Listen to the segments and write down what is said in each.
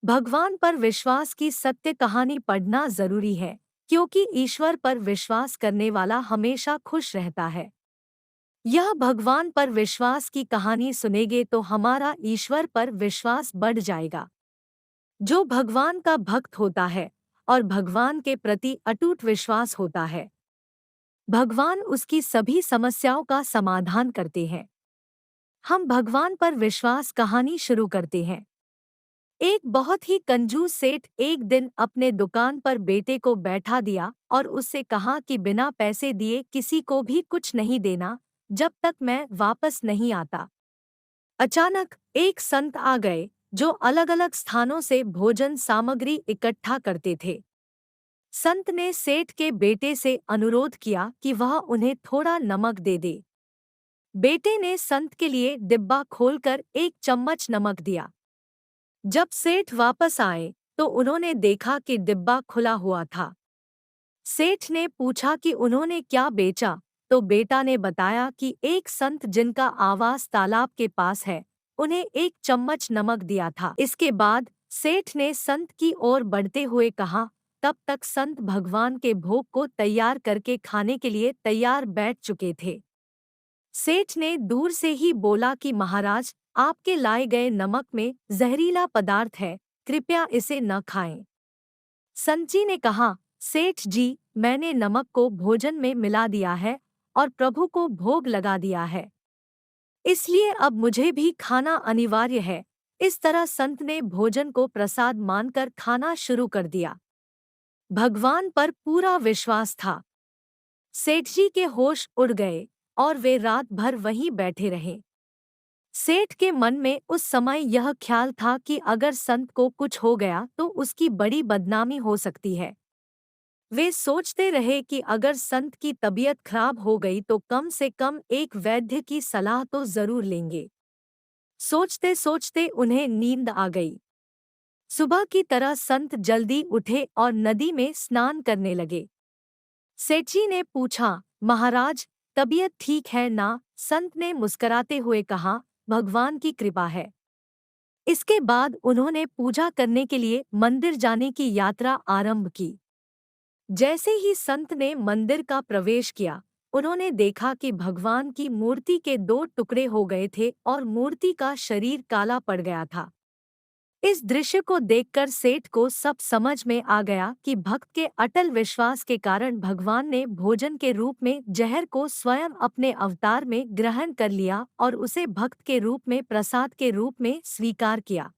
भगवान पर विश्वास की सत्य कहानी पढ़ना जरूरी है, क्योंकि ईश्वर पर विश्वास करने वाला हमेशा खुश रहता है। यह भगवान पर विश्वास की कहानी सुनेंगे तो हमारा ईश्वर पर विश्वास बढ़ जाएगा। जो भगवान का भक्त होता है और भगवान के प्रति अटूट विश्वास होता है, भगवान उसकी सभी समस्याओं का समाधान करते हैं। हम भगवान पर विश्वास कहानी शुरू करते हैं। एक बहुत ही कंजूस सेठ एक दिन अपने दुकान पर बेटे को बैठा दिया और उससे कहा कि बिना पैसे दिए किसी को भी कुछ नहीं देना जब तक मैं वापस नहीं आता। अचानक एक संत आ गए जो अलग अलग स्थानों से भोजन सामग्री इकट्ठा करते थे। संत ने सेठ के बेटे से अनुरोध किया कि वह उन्हें थोड़ा नमक दे दे। बेटे ने संत के लिए डिब्बा खोलकर एक चम्मच नमक दिया। जब सेठ वापस आए तो उन्होंने देखा कि डिब्बा खुला हुआ था। सेठ ने पूछा कि उन्होंने क्या बेचा, तो बेटा ने बताया कि एक संत जिनका आवास तालाब के पास है, उन्हें एक चम्मच नमक दिया था। इसके बाद सेठ ने संत की ओर बढ़ते हुए कहा, तब तक संत भगवान के भोग को तैयार करके खाने के लिए तैयार बैठ चुके थे। सेठ ने दूर से ही बोला कि महाराज, आपके लाए गए नमक में जहरीला पदार्थ है, कृपया इसे न खाएं। संत जी ने कहा, सेठ जी, मैंने नमक को भोजन में मिला दिया है और प्रभु को भोग लगा दिया है, इसलिए अब मुझे भी खाना अनिवार्य है। इस तरह संत ने भोजन को प्रसाद मानकर खाना शुरू कर दिया। भगवान पर पूरा विश्वास था। सेठ जी के होश उड़ गए और वे रात भर वहीं बैठे रहे। सेठ के मन में उस समय यह ख्याल था कि अगर संत को कुछ हो गया तो उसकी बड़ी बदनामी हो सकती है। वे सोचते रहे कि अगर संत की तबीयत खराब हो गई तो कम से कम एक वैद्य की सलाह तो जरूर लेंगे। सोचते सोचते उन्हें नींद आ गई। सुबह की तरह संत जल्दी उठे और नदी में स्नान करने लगे। सेठ जी ने पूछा, महाराज, तबीयत ठीक है ना? संत ने मुस्कराते हुए कहा, भगवान की कृपा है। इसके बाद उन्होंने पूजा करने के लिए मंदिर जाने की यात्रा आरंभ की। जैसे ही संत ने मंदिर का प्रवेश किया, उन्होंने देखा कि भगवान की मूर्ति के दो टुकड़े हो गए थे और मूर्ति का शरीर काला पड़ गया था। इस दृश्य को देखकर सेठ को सब समझ में आ गया कि भक्त के अटल विश्वास के कारण भगवान ने भोजन के रूप में जहर को स्वयं अपने अवतार में ग्रहण कर लिया और उसे भक्त के रूप में प्रसाद के रूप में स्वीकार किया।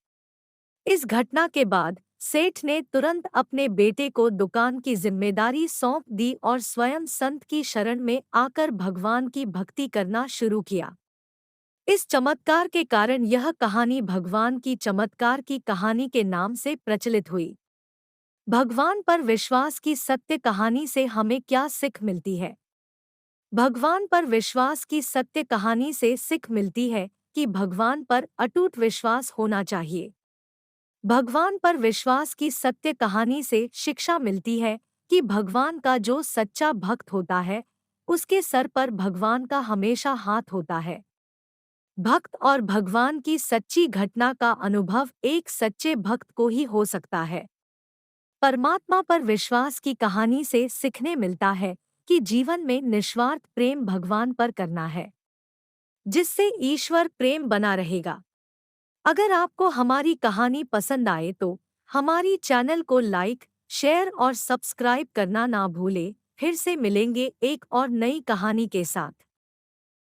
इस घटना के बाद सेठ ने तुरंत अपने बेटे को दुकान की जिम्मेदारी सौंप दी और स्वयं संत की शरण में आकर भगवान की भक्ति करना शुरू किया। इस चमत्कार के कारण यह कहानी भगवान की चमत्कार की कहानी के नाम से प्रचलित हुई। भगवान पर विश्वास की सत्य कहानी से हमें क्या सीख मिलती है? भगवान पर विश्वास की सत्य कहानी से सीख मिलती है कि भगवान पर अटूट विश्वास होना चाहिए। भगवान पर विश्वास की सत्य कहानी से शिक्षा मिलती है कि भगवान का जो सच्चा भक्त होता है, उसके सर पर भगवान का हमेशा हाथ होता है। भक्त और भगवान की सच्ची घटना का अनुभव एक सच्चे भक्त को ही हो सकता है। परमात्मा पर विश्वास की कहानी से सीखने मिलता है कि जीवन में निस्वार्थ प्रेम भगवान पर करना है, जिससे ईश्वर प्रेम बना रहेगा। अगर आपको हमारी कहानी पसंद आए तो हमारी चैनल को लाइक, शेयर और सब्सक्राइब करना ना भूलें। फिर से मिलेंगे एक और नई कहानी के साथ।